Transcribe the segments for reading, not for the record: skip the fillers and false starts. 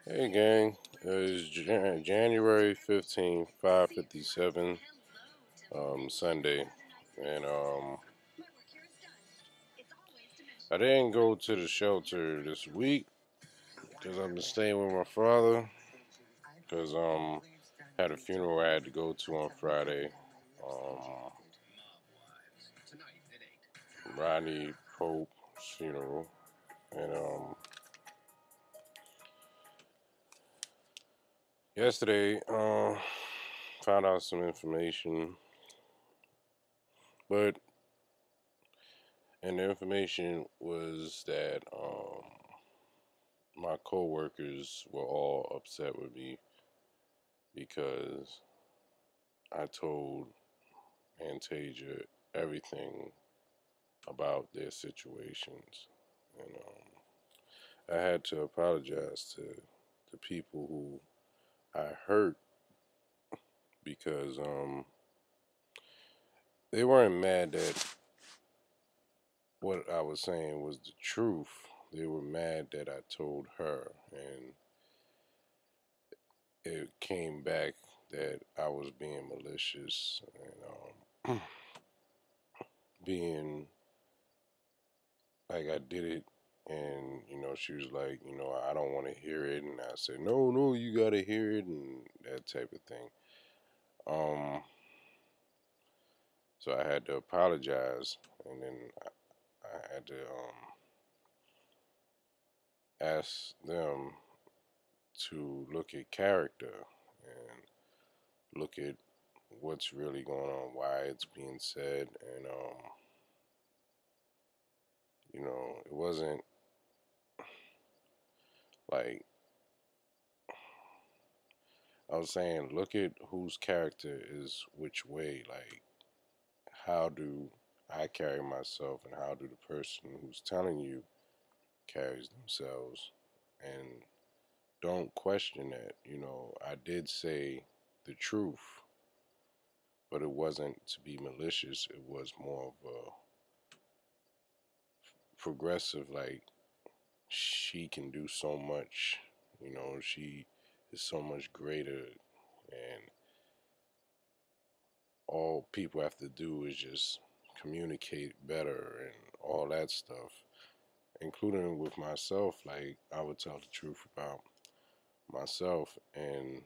Hey gang, it's January 15th, 5:57, Sunday, and I didn't go to the shelter this week because I've been staying with my father because had a funeral I had to go to on Friday, um, Rodney Pope's funeral, and yesterday found out some information, but and the information was that my coworkers were all upset with me because I told Antasia everything about their situations, and I had to apologize to the people who I hurt because they weren't mad that what I was saying was the truth. They were mad that I told her, and it came back that I was being malicious and being like I did it. And she was like, I don't want to hear it, and I said, no, no, you gotta hear it, and that type of thing. Um, so I had to apologize, and then I had to ask them to look at character and look at what's really going on, why it's being said, and it wasn't like I was saying, look at whose character is which way. Like, how do I carry myself, and how do the person who's telling you carries themselves? And don't question that. I did say the truth, but it wasn't to be malicious. It was more of a progressive, like, she can do so much. She is so much greater, and all people have to do is just communicate better and all that stuff, including with myself. Like, I would tell the truth about myself, and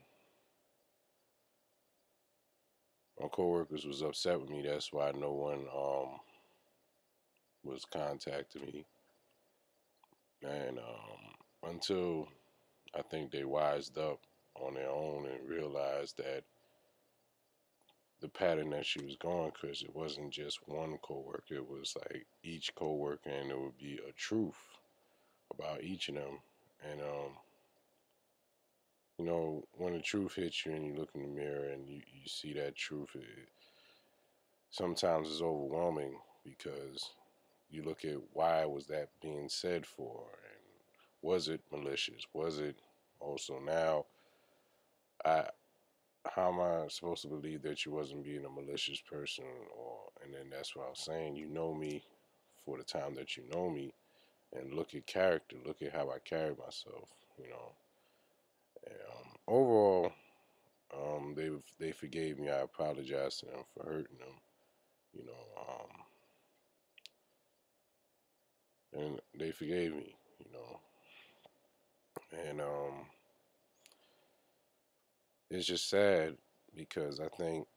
my coworkers was upset with me. That's why no one was contacting me, and until I think they wised up on their own and realized that the pattern that she was going, because it wasn't just one coworker, it was like each coworker, and there would be a truth about each of them. And when the truth hits you and you look in the mirror and you see that truth, sometimes it's overwhelming because you look at why was that being said for, and was it malicious? Was it also now? I How am I supposed to believe that you wasn't being a malicious person? And then that's what I was saying. You know me for the time that you know me, and look at character. Look at how I carry myself. And, overall, they forgave me. I apologized to them for hurting them. You know, and they forgave me. And it's just sad because I think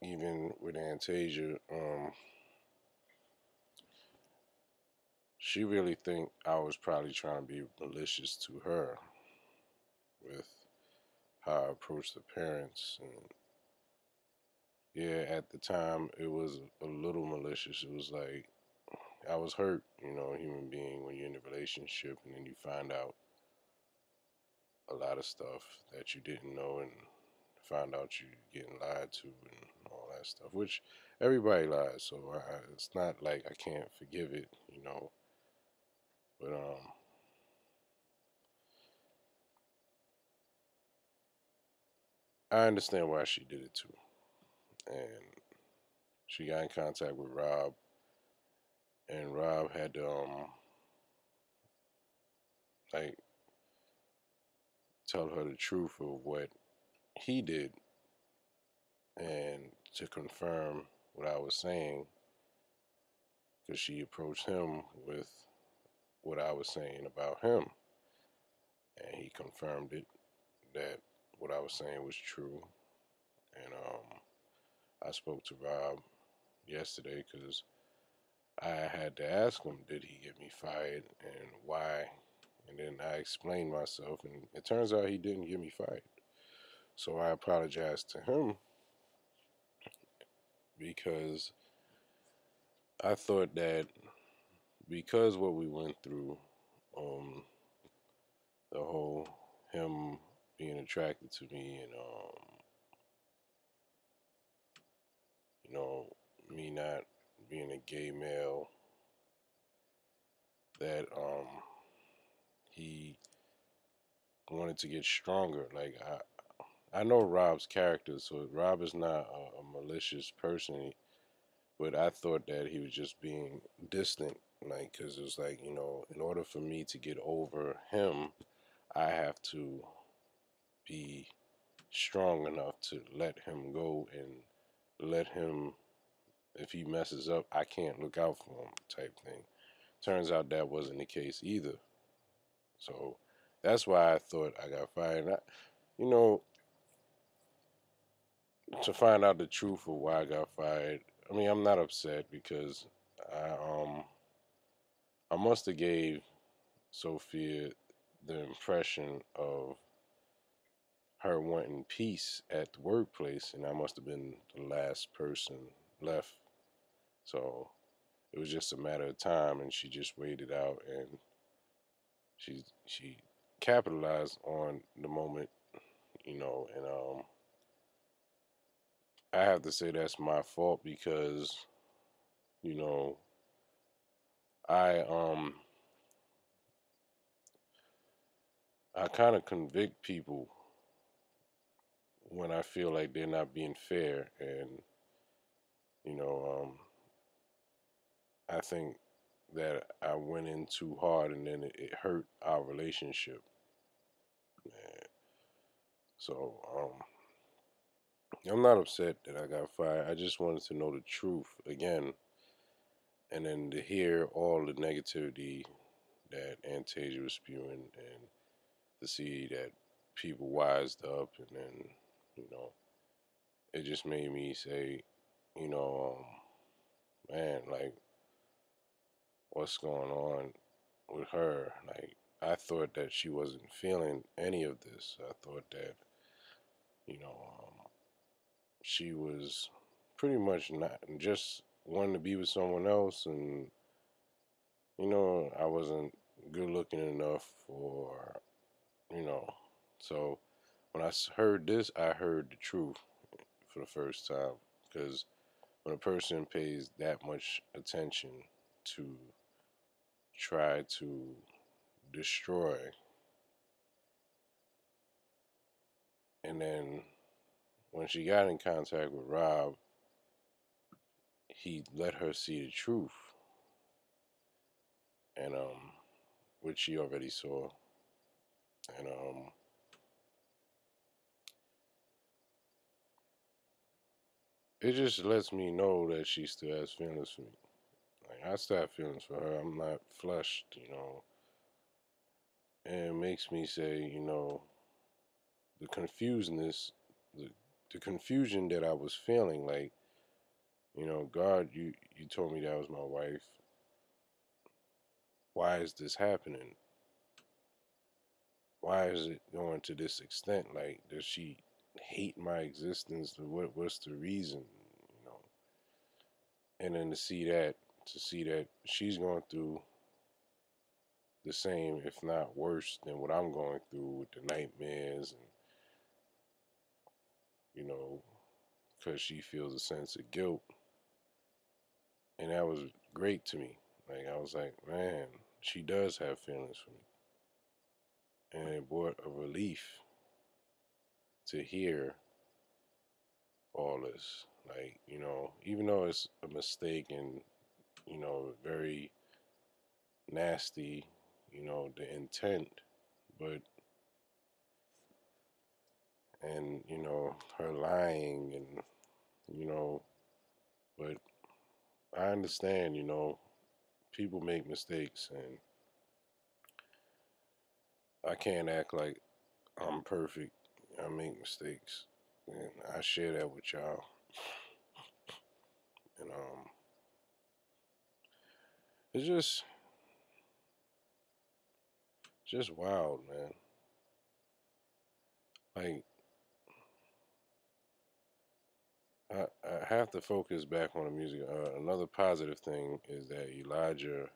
even with Antasia, she really think I was probably trying to be malicious to her with how I approached the parents. And yeah, at the time it was a little malicious. It was like I was hurt, human being, when you're in a relationship and then you find out a lot of stuff that you didn't know, and find out you're getting lied to and all that stuff, which everybody lies. So it's not like I can't forgive it. But I understand why she did it too. And she got in contact with Rob, and Rob had to like tell her the truth of what he did and to confirm what I was saying, because she approached him with what I was saying about him, and he confirmed it that what I was saying was true. And I spoke to Rob yesterday because I had to ask him, did he get me fired and why? And then I explained myself, and it turns out he didn't get me fired. So I apologized to him because I thought that because what we went through, um, the whole him being attracted to me and you know, me not being a gay male, that he wanted to get stronger. Like I know Rob's character, so Rob is not a malicious person, but I thought that he was just being distant, like, because it was like, you know, in order for me to get over him, I have to be strong enough to let him go and let him, if he messes up, I can't look out for him type thing. Turns out that wasn't the case either. So that's why I thought I got fired. You know, to find out the truth of why I got fired, I mean, I'm not upset because I um I must have gave Sophia the impression of her wanting peace at the workplace, and I must have been the last person left. So it was just a matter of time, and she just waited out, and she capitalized on the moment, you know. And I have to say that's my fault because you know I I kind of convict people when I feel like they're not being fair, and you know I think that I went in too hard, and then it hurt our relationship. And so I'm not upset that I got fired. I just wanted to know the truth again, and then to hear all the negativity that Antasia was spewing, and to see that people wised up, and then you know it just made me say, you know, man, like what's going on with her? Like I thought that she wasn't feeling any of this. I thought that you know she was pretty much not just wanting to be with someone else, and you know I wasn't good looking enough for you know. So when I heard this, I heard the truth for the first time, because when a person pays that much attention to try to destroy, and then when she got in contact with Rob, he let her see the truth, and which she already saw, and it just lets me know that she still has feelings for me. Like I still have feelings for her. I'm not flushed, you know, and it makes me say, you know, the confusedness, the the confusion that I was feeling, like, you know, God, you told me that was my wife. Why is this happening? Why is it going to this extent? Like, does she hate my existence? What's the reason? You know, and then to see that she's going through the same, if not worse, than what I'm going through with the nightmares, and you know, because she feels a sense of guilt, and that was great to me. Like I was like, man, she does have feelings for me, and it brought a relief to hear all this. Like, you know, even though it's a mistake and, you know, very nasty, you know, the intent, but and her lying, and you know but I understand, people make mistakes, and I can't act like I'm perfect. I make mistakes, and I share that with y'all. And it's just wild, man. Like, I have to focus back on the music. Another positive thing is that Elijah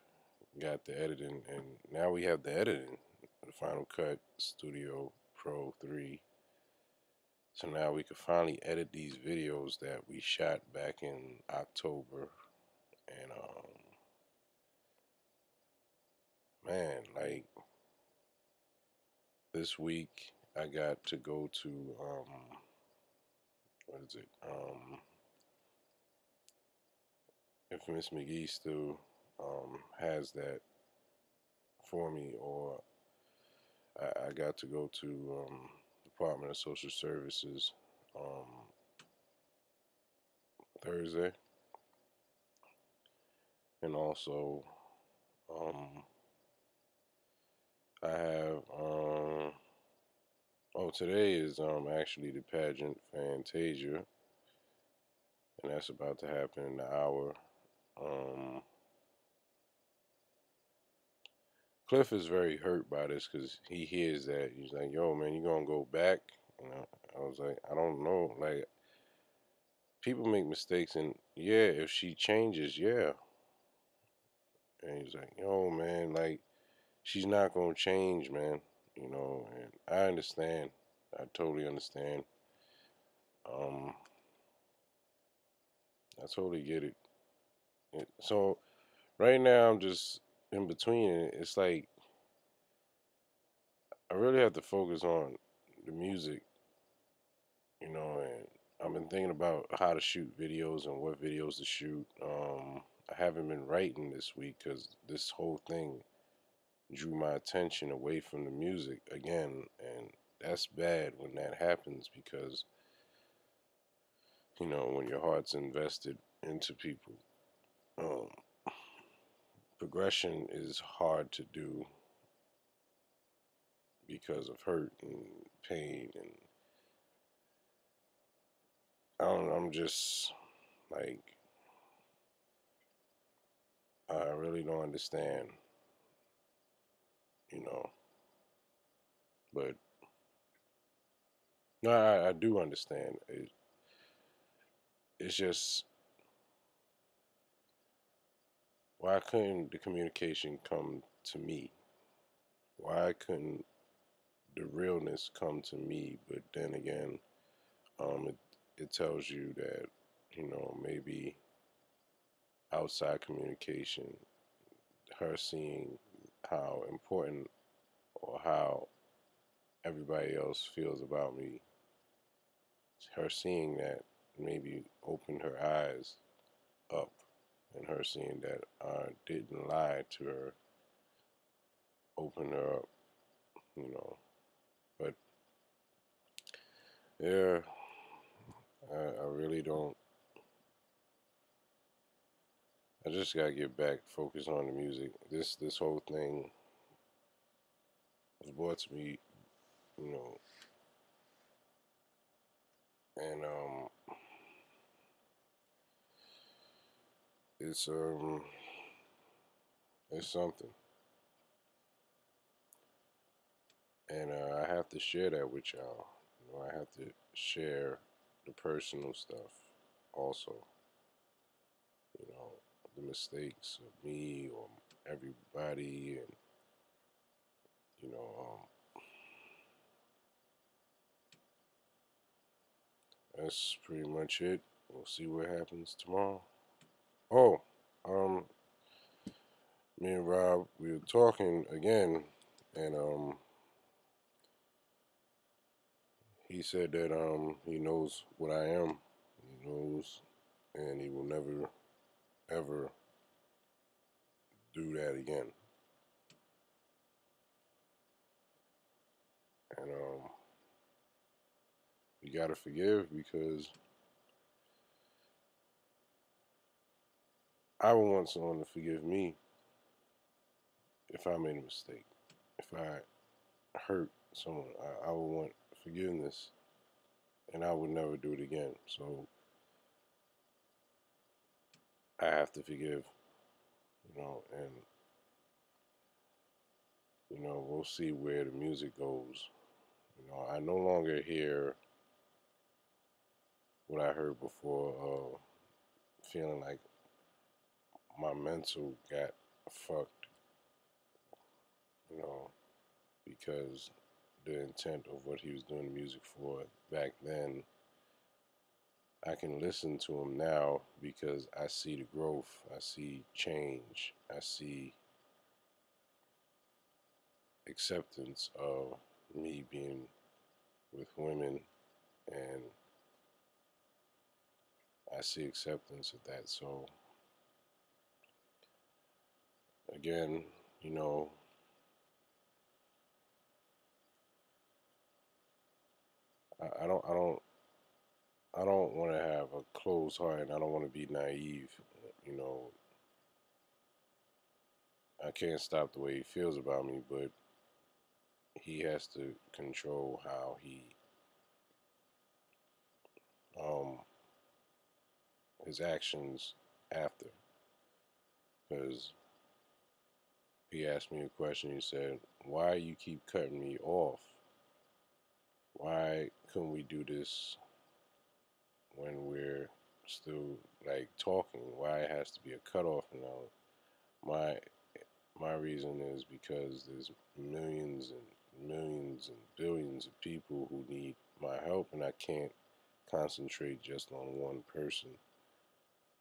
got the editing, and now we have the editing, the Final Cut Studio Pro 3. So now we could finally edit these videos that we shot back in October. And man, like this week I got to go to what is it? If Miss McGee still has that for me, or I got to go to Department of Social Services Thursday, and also um, I have oh, today is actually the pageant Fantasia, and that's about to happen in an hour. Um, Cliff is very hurt by this because he hears that. He's like, "Yo, man, you gonna go back?" I was like, "I don't know. Like, people make mistakes, and yeah, if she changes, yeah." And he's like, "Yo, man, like, she's not gonna change, man. And I understand. I totally understand. Um, I totally get it. So right now, I'm just in between. And it's like I really have to focus on the music, and I've been thinking about how to shoot videos and what videos to shoot. I haven't been writing this week because this whole thing drew my attention away from the music again, and that's bad when that happens because when your heart's invested into people, um, progression is hard to do because of hurt and pain, and I don't know, I'm just like, I really don't understand, you know. But no, I do understand. It's just, why couldn't the communication come to me? Why couldn't the realness come to me? But then again, it tells you that maybe outside communication, her seeing how important or how everybody else feels about me, her seeing that maybe opened her eyes up, and her seeing that I didn't lie to her opened her up, you know. But yeah, I really don't. I just gotta get back, focus on the music. This whole thing was brought to me, you know, and it's it's something, and I have to share that with y'all. I have to share the personal stuff also. You know, the mistakes of me or everybody, and you know, that's pretty much it. We'll see what happens tomorrow. Oh, um, me and Rob, we were talking again, and he said that he knows what I am. He knows, and he will never ever do that again. And you gotta forgive because I would want someone to forgive me if I made a mistake. If I hurt someone, I would want forgiveness and I would never do it again. So I have to forgive, and we'll see where the music goes. I no longer hear what I heard before, feeling like my mental got fucked, you know, because the intent of what he was doing the music for back then, I can listen to him now because I see the growth, I see change, I see acceptance of me being with women, and I see acceptance of that. So again, you know, I don't want to have a closed heart, and I don't want to be naive. You know, I can't stop the way he feels about me, but he has to control how he um his actions after. Because he asked me a question. He said, "Why you keep cutting me off? Why couldn't we do this when we're still like talking? Why it has to be a cutoff?" And my my reason is because there's millions and millions and billions of people who need my help, and I can't concentrate just on one person.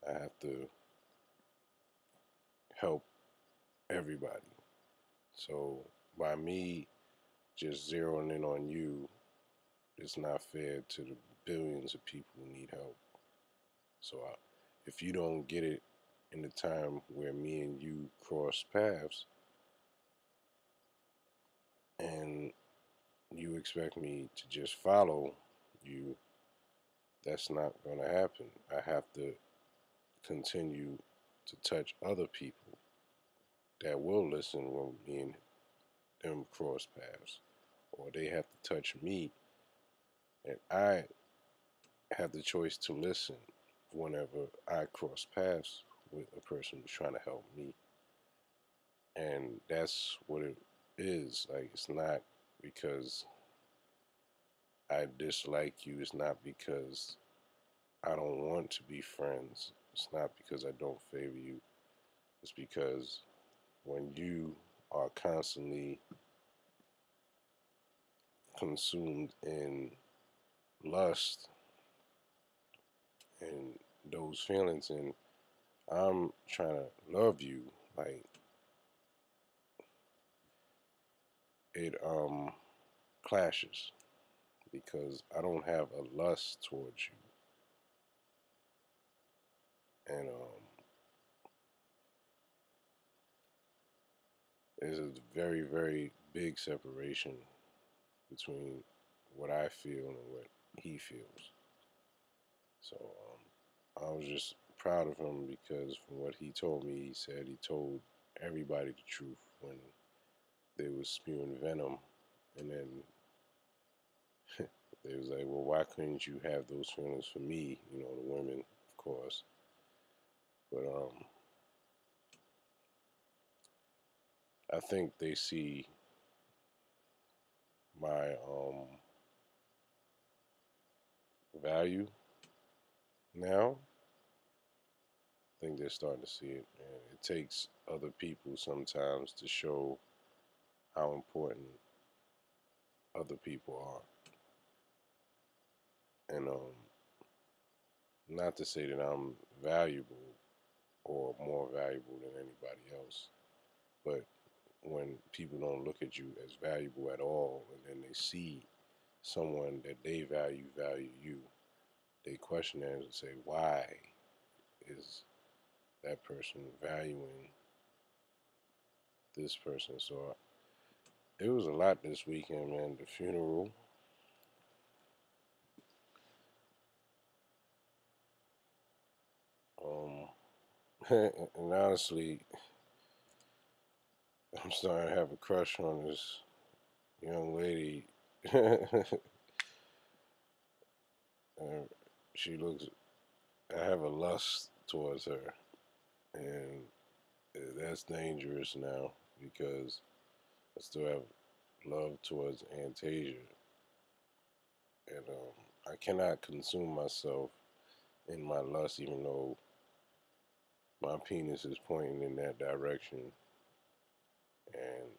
I have to help everybody. So by me just zeroing in on you, it's not fair to the billions of people who need help. So if you don't get it in the time where me and you cross paths, and you expect me to just follow you, that's not going to happen. I have to continue to touch other people that will listen when me and them cross paths, or they have to touch me, and I have the choice to listen whenever I cross paths with a person who's trying to help me. And that's what it is. Like, it's not because I dislike you, it's not because I don't want to be friends, it's not because I don't favor you, it's because when you are constantly consumed in lust and those feelings, and I'm trying to love you, like, it clashes because I don't have a lust towards you, and there's a very very big separation between what I feel and what he feels. So I was just proud of him because from what he told me, he said he told everybody the truth when they was spewing venom, and then they was like, well, why couldn't you have those feelings for me? The women, of course, but I think they see my value now. I think they're starting to see it, and it takes other people sometimes to show how important other people are, and not to say that I'm valuable or more valuable than anybody else, but when people don't look at you as valuable at all, and then they see someone that they value you, they question it and say, why is that person valuing this person? So it was a lot this weekend, man. The funeral, And honestly, I'm starting to have a crush on this young lady. And she looks, I have a lust towards her, and that's dangerous now because I still have love towards Antasia, and I cannot consume myself in my lust, even though my penis is pointing in that direction, and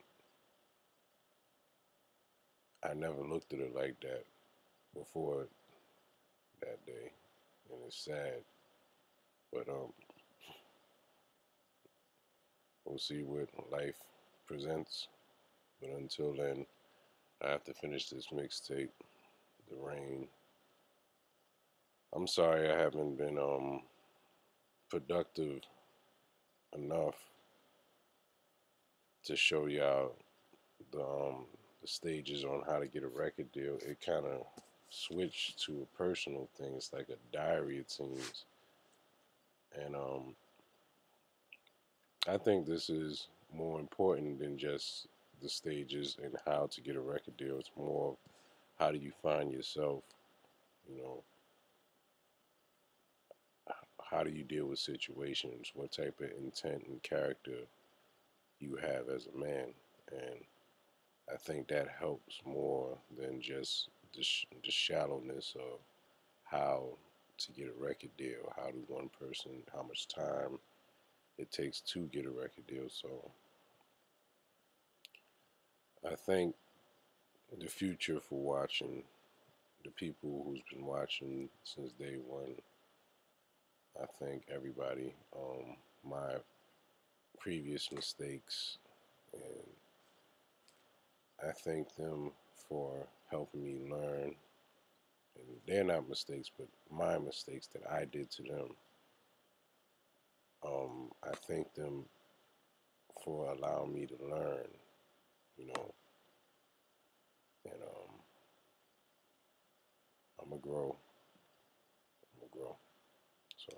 I never looked at it like that before that day, and it's sad. But we'll see what life presents. But until then, I have to finish this mixtape, The Rain. I'm sorry I haven't been productive enough to show y'all the stages on how to get a record deal. It kind of switched to a personal thing. It's like a diary, it seems. And I think this is more important than just the stages and how to get a record deal. It's more of how do you find yourself, you know, how do you deal with situations, what type of intent and character you have as a man. And I think that helps more than just the shallowness of how to get a record deal. How do one person, how much time it takes to get a record deal. So I think the future for watching, the people who's been watching since day one, I think everybody, my previous mistakes, and I thank them for helping me learn. And they're not mistakes, but my mistakes that I did to them. I thank them for allowing me to learn, you know, and I'm gonna grow. I'm gonna grow. So.